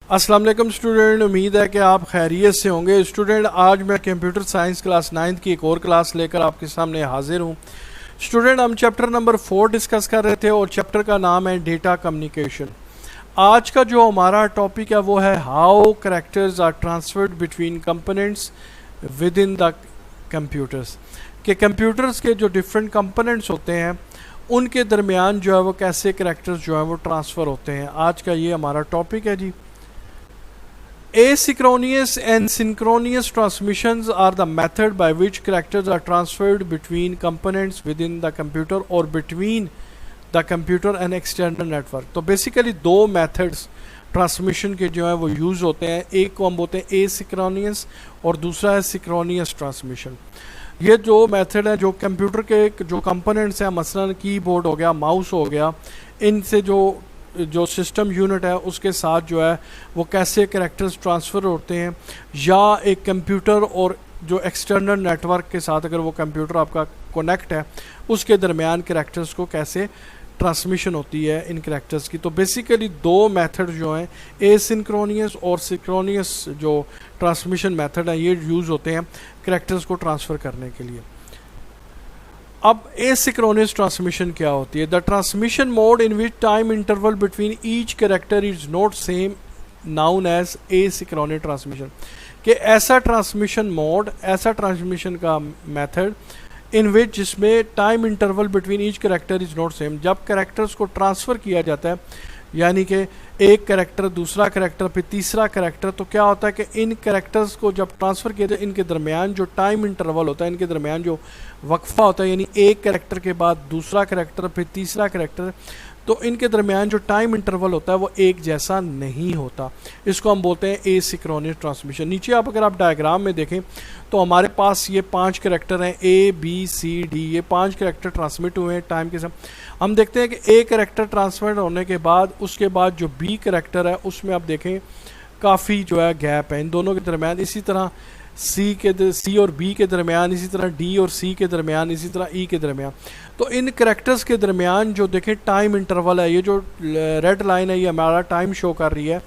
अस्सलाम वालेकुम स्टूडेंट, उम्मीद है कि आप खैरियत से होंगे। स्टूडेंट, आज मैं कंप्यूटर साइंस क्लास 9 की एक और क्लास लेकर आपके सामने हाजिर हूँ। स्टूडेंट, हम चैप्टर नंबर 4 डिस्कस कर रहे थे और चैप्टर का नाम है डेटा कम्युनिकेशन। आज का जो हमारा टॉपिक है वो है how characters are transferred between components within the computers. कि कंप्यूटर्स के जो डिफरेंट कंपोनेंट्स होते हैं उनके दरमियान जो है वो कैसे करैक्टर्स जो है वो ट्रांसफ़र होते हैं। आज का ये हमारा टॉपिक है जी। Asynchronous and synchronous transmissions are the method by which characters are transferred between components within the computer or between the computer and external network। तो बेसिकली दो मेथड्स ट्रांसमिशन के जो है वो यूज़ होते हैं। एक को हम बोलते हैं एसिंक्रोनियस और दूसरा है सिंक्रोनियस ट्रांसमिशन। ये जो मेथड है जो कंप्यूटर के जो कंपोनेंट्स हैं, मसलन कीबोर्ड हो गया, माउस हो गया, इनसे जो सिस्टम यूनिट है उसके साथ जो है वो कैसे करैक्टर्स ट्रांसफ़र होते हैं, या एक कंप्यूटर और जो एक्सटर्नल नेटवर्क के साथ अगर वो कंप्यूटर आपका कनेक्ट है उसके दरमियान करैक्टर्स को कैसे ट्रांसमिशन होती है इन करैक्टर्स की। तो बेसिकली दो मेथड जो हैं एसिंक्रोनियस और सिंक्रोनियस जो ट्रांसमिशन मेथड है ये यूज़ होते हैं करैक्टर्स को ट्रांसफ़र करने के लिए। अब एसिंक्रोनस ट्रांसमिशन क्या होती है? The transmission mode in which time interval between each character is not same known as asynchronous transmission. कि ऐसा ट्रांसमिशन मोड, ऐसा ट्रांसमिशन का मेथड इन विच जिसमें time interval between each character is not same. जब characters को transfer किया जाता है यानी कि एक कैरेक्टर दूसरा कैरेक्टर फिर तीसरा कैरेक्टर, तो क्या होता है कि इन कैरेक्टर्स को जब ट्रांसफ़र किया जाए इनके दरमियान जो टाइम इंटरवल होता है, इनके दरमियान जो वक्फा होता है, यानी एक कैरेक्टर के बाद दूसरा कैरेक्टर फिर तीसरा कैरेक्टर, तो इनके दरमियान जो टाइम इंटरवल होता है वो एक जैसा नहीं होता। इसको हम बोलते हैं एसिंक्रोनस ट्रांसमिशन। नीचे अगर आप डायग्राम में देखें तो हमारे पास ये 5 कैरेक्टर हैं, ए बी सी डी। ये 5 कैरेक्टर ट्रांसमिट हुए हैं टाइम के साथ। हम देखते हैं कि ए कैरेक्टर ट्रांसमिट होने के बाद उसके बाद जो बी कैरेक्टर है उसमें आप देखें काफ़ी जो है गैप है इन दोनों के दरमियान। इसी तरह सी और बी के दरमियान, इसी तरह डी और सी के दरमियान, इसी तरह ई के दरमियान। तो इन कैरेक्टर्स के दरमियान जो देखें टाइम इंटरवल है, ये जो रेड लाइन है ये हमारा टाइम शो कर रही है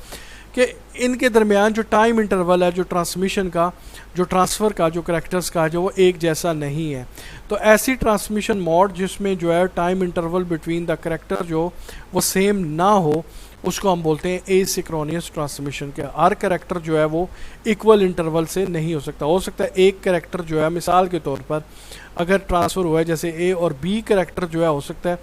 कि इनके दरमियान जो टाइम इंटरवल है जो ट्रांसमिशन का, जो ट्रांसफ़र का, जो कैरेक्टर्स का जो वो एक जैसा नहीं है। तो ऐसी ट्रांसमिशन मोड जिसमें जो है time interval between the character जो वो सेम ना हो उसको हम बोलते हैं एसिंक्रोनस ट्रांसमिशन। के हर कैरेक्टर जो है वो इक्वल इंटरवल से नहीं हो सकता है एक कैरेक्टर जो है मिसाल के तौर पर अगर ट्रांसफ़र हुआ है जैसे ए और बी कैरेक्टर जो है हो सकता है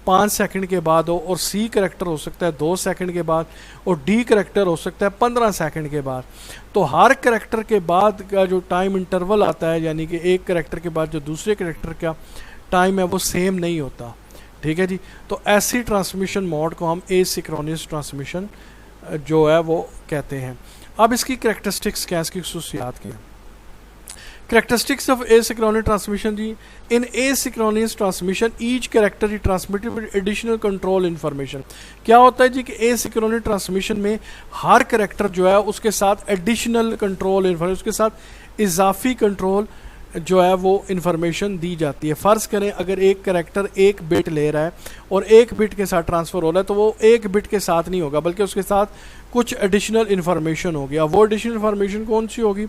5 सेकंड के बाद हो, और सी कैरेक्टर हो सकता है 2 सेकंड के बाद, और डी कैरेक्टर हो सकता है 15 सेकंड के बाद। तो हर कैरेक्टर के बाद का जो टाइम इंटरवल आता है यानी कि एक कैरेक्टर के बाद जो दूसरे कैरेक्टर का टाइम है वो सेम नहीं होता। ठीक है जी। तो ऐसी ट्रांसमिशन मोड को हम एसिंक्रोनस ट्रांसमिशन जो है वो कहते हैं। अब इसकी कैरेक्टरिस्टिक्स क्या है, इसकी खसूसियात क्या है? Characteristics of asynchronous transmission ji. In asynchronous transmission each character is transmitted with additional control information। क्या होता है जी कि asynchronous transmission में हर कैरेक्टर जो है उसके साथ एडिशनल कंट्रोल इन्फॉर्मेशन, उसके साथ इजाफी कंट्रोल जो है वो इन्फॉर्मेशन दी जाती है। फ़र्ज़ करें अगर एक कैरेक्टर एक बिट ले रहा है और एक बिट के साथ ट्रांसफ़र हो रहा है तो वो एक बिट के साथ नहीं होगा बल्कि उसके साथ कुछ एडिशनल इन्फॉर्मेशन होगी। अब वो एडिशनल इन्फॉर्मेशन कौन सी होगी?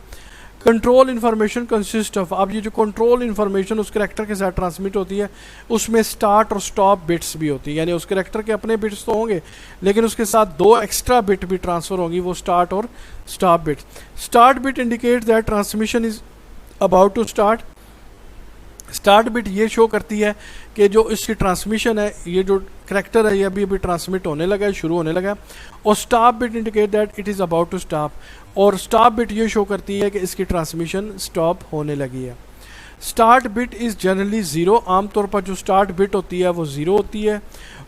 Control information consist of. अब ये जो कंट्रोल इन्फॉर्मेशन उस कैरेक्टर के साथ ट्रांसमिट होती है उसमें स्टार्ट और स्टॉप बिट्स भी होती है। यानी उस कैरेक्टर के अपने बिट्स तो होंगे लेकिन उसके साथ 2 एक्स्ट्रा बिट भी ट्रांसफ़र होंगी, वो स्टार्ट और stop bit. Start bit indicate that transmission is about to start. Start bit ये शो करती है कि जो इसकी ट्रांसमिशन है, ये जो कैरेक्टर है ये अभी अभी ट्रांसमिट होने लगा है, शुरू होने लगा है। और stop bit indicate that it is about to stop. और स्टॉप बिट ये शो करती है कि इसकी ट्रांसमिशन स्टॉप होने लगी है। Start bit is generally 0। आमतौर पर जो स्टार्ट बिट होती है वो 0 होती है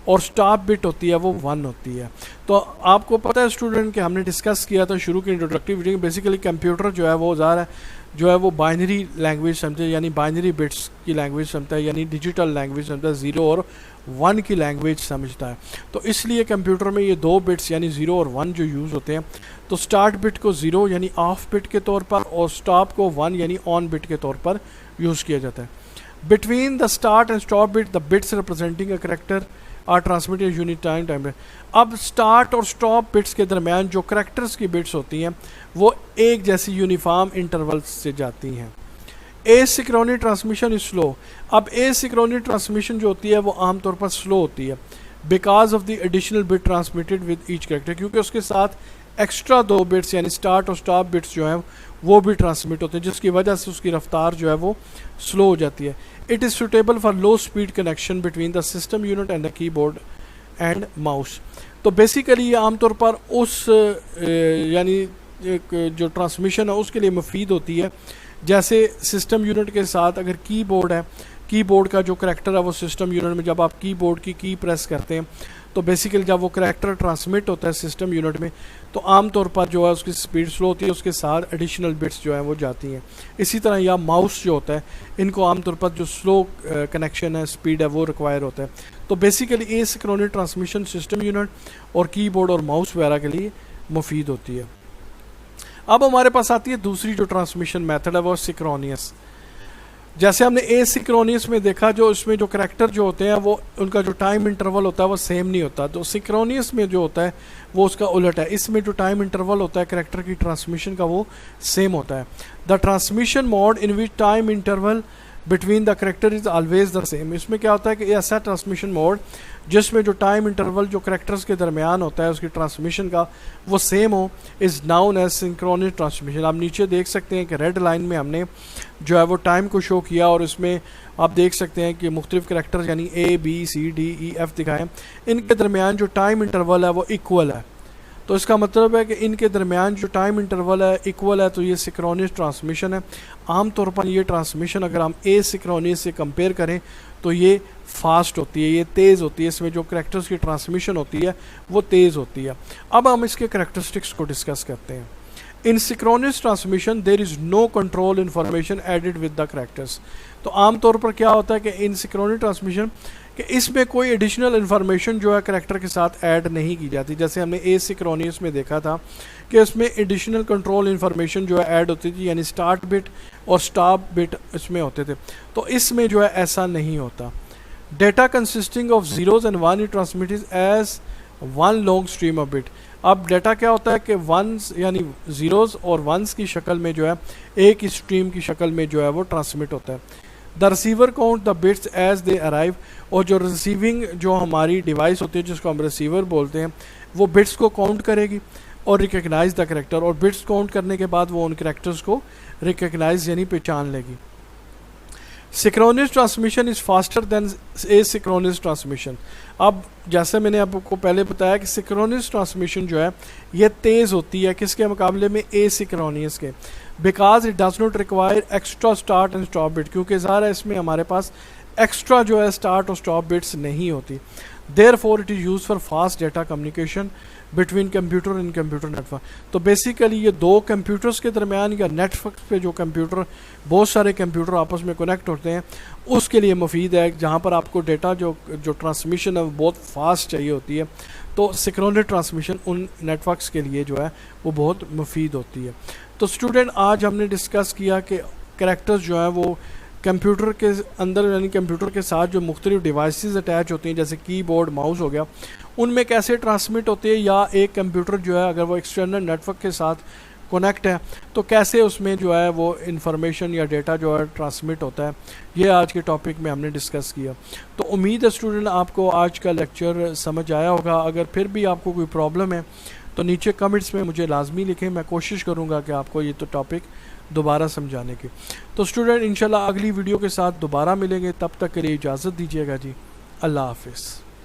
और स्टॉप बिट होती है वो 1 होती है। तो आपको पता है स्टूडेंट कि हमने डिस्कस किया था शुरू की इंट्रोडक्टिव वीडियो में, बेसिकली कंप्यूटर जो है वो ज़्यादा जो है वो बाइनरी लैंग्वेज समझते हैं, यानी बाइनरी बिट्स की लैंग्वेज समझता है, यानी डिजिटल लैंग्वेज समझता है, 0 और 1 की लैंग्वेज समझता है। तो इसलिए कंप्यूटर में ये 2 बिट्स यानी 0 और 1 जो यूज़ होते हैं, तो स्टार्ट बिट को 0 यानी ऑफ बिट के तौर पर और स्टॉप को 1 यानी ऑन बिट के तौर पर यूज़ किया जाता है। Between the start and stop bit the bits representing a character are transmitted unit time. अब स्टार्ट और स्टॉप बिट्स के दरमियान जो करैक्टर्स की बिट्स होती हैं वो एक जैसी यूनिफॉर्म इंटरवल्स से जाती हैं। Asynchronous transmission is slow. अब एसिंक्रोनस ट्रांसमिशन जो होती है वो आमतौर पर स्लो होती है because of the additional bit transmitted with each character, क्योंकि उसके साथ एक्स्ट्रा 2 बिट्स यानी स्टार्ट और स्टॉप बिट्स जो हैं वो भी ट्रांसमिट होते हैं, जिसकी वजह से उसकी रफ्तार जो है वो स्लो हो जाती है। It is suitable for low speed connection between the system unit and the keyboard and mouse. तो बेसिकली ये आमतौर पर उस यानी जो ट्रांसमिशन है उसके लिए मुफीद होती है, जैसे सिस्टम यूनिट के साथ अगर कीबोर्ड है, कीबोर्ड का जो करैक्टर है वो सिस्टम यूनिट में जब आप कीबोर्ड की प्रेस करते हैं तो बेसिकली जब वो करैक्टर ट्रांसमिट होता है सिस्टम यूनिट में तो आमतौर पर जो है उसकी स्पीड स्लो होती है, उसके साथ एडिशनल बिट्स जो है वो जाती हैं। इसी तरह या माउस जो होता है इनको आमतौर पर जो स्लो कनेक्शन है, स्पीड है, वो रिक्वायर होता है। तो basically asynchronous transmission system unit और कीबोर्ड और माउस वगैरह के लिए मुफीद होती है। अब हमारे पास आती है दूसरी जो ट्रांसमिशन मेथड है वो सिंक्रोनियस। जैसे हमने एसिंक्रोनियस में देखा, जो इसमें जो करैक्टर जो होते हैं वो उनका जो टाइम इंटरवल होता है वो सेम नहीं होता। तो सिंक्रोनियस में जो होता है वो उसका उलट है, इसमें जो टाइम इंटरवल होता है करैक्टर की ट्रांसमिशन का वो सेम होता है। The transmission mode in which time interval between the character is always the same. इसमें क्या होता है कि ऐसा ट्रांसमिशन मोड जिसमें जो टाइम इंटरवल जो करैक्टर्स के दरमियान होता है उसकी ट्रांसमिशन का वो सेम हो, is known as synchronous transmission. आप नीचे देख सकते हैं कि रेड लाइन में हमने जो है वो टाइम को शो किया और इसमें आप देख सकते हैं कि मुख्तलिफ करैक्टर्स यानी ABCDEF दिखाएं, इनके दरमियान जो टाइम इंटरवल है वो इक्वल है। तो इसका मतलब है कि इनके दरमियान जो टाइम इंटरवल है इक्वल है, तो ये सिंक्रोनस ट्रांसमिशन है। आमतौर पर ये ट्रांसमिशन अगर हम एसिंक्रोनस से कंपेयर करें तो ये फास्ट होती है, ये तेज़ होती है, इसमें जो करैक्टर्स की ट्रांसमिशन होती है वो तेज़ होती है। अब हम इसके करैक्टरिस्टिक्स को डिस्कस करते हैं। In synchronous transmission there is no control information added with the characters. तो आमतौर पर क्या होता है कि इन सिंक्रोनस ट्रांसमिशन कि इसमें कोई एडिशनल इन्फॉर्मेशन जो है करैक्टर के साथ ऐड नहीं की जाती। जैसे हमने एसिंक्रोनस में देखा था कि इसमें एडिशनल कंट्रोल इन्फॉर्मेशन जो है ऐड होती थी, यानी स्टार्ट बिट और स्टॉप बिट इसमें होते थे। तो इसमें जो है ऐसा नहीं होता। Data consisting of zeros and one is transmitted as one long stream of bit. अब डेटा क्या होता है कि वंस यानी ज़ीरोज़ और वंस की शक्ल में जो है एक स्ट्रीम की शक्ल में जो है वो ट्रांसमिट होता है। The receiver count the bits as they arrive. और जो रिसीविंग जो हमारी डिवाइस होती है जिसको हम रिसीवर बोलते हैं वो बिट्स को काउंट करेगी और रिकग्नाइज द करैक्टर, और बिट्स काउंट करने के बाद वो उन करैक्टर्स को रिकग्नाइज यानी पहचान लेगी। Synchronous transmission is faster than asynchronous transmission. अब जैसे मैंने आपको पहले बताया कि सिंक्रोनस ट्रांसमिशन जो है ये तेज़ होती है किसके मुकाबले में, एसिंक्रोनस के, because it does not require extra start and stop bit, क्योंकि ज़ाहिर है इसमें हमारे पास एक्स्ट्रा जो है स्टार्ट और स्टॉप बिट्स नहीं होती। Therefore it is use for fast data communication between computer and computer network. तो बेसिकली ये दो कंप्यूटर्स के दरमियान या नेटवर्क पे जो कंप्यूटर, बहुत सारे कंप्यूटर आपस में कनेक्ट होते हैं, उसके लिए मुफीद है, जहाँ पर आपको डेटा जो ट्रांसमिशन है वो बहुत फास्ट चाहिए होती है। तो सिंक्रोनस ट्रांसमिशन उन नेटवर्क्स के लिए जो है वो बहुत मुफीद होती है। तो स्टूडेंट आज हमने डिस्कस किया कि करैक्टर्स जो हैं वो कंप्यूटर के अंदर यानी कंप्यूटर के साथ जो मुख्तलिफ डिवाइसेस अटैच होती हैं जैसे कीबोर्ड, माउस हो गया, उनमें कैसे ट्रांसमिट होती है, या एक कंप्यूटर जो है अगर वो एक्सटर्नल नेटवर्क के साथ कनेक्ट है तो कैसे उसमें जो है वो इंफॉर्मेशन या डेटा जो है ट्रांसमिट होता है। ये आज के टॉपिक में हमने डिस्कस किया। तो उम्मीद है स्टूडेंट आपको आज का लेक्चर समझ आया होगा। अगर फिर भी आपको कोई प्रॉब्लम है तो नीचे कमेंट्स में मुझे लाजमी लिखें, मैं कोशिश करूँगा कि आपको ये तो टॉपिक दोबारा समझाने की। तो स्टूडेंट इंशाल्लाह अगली वीडियो के साथ दोबारा मिलेंगे, तब तक के लिए इजाज़त दीजिएगा जी। अल्लाह हाफिज़।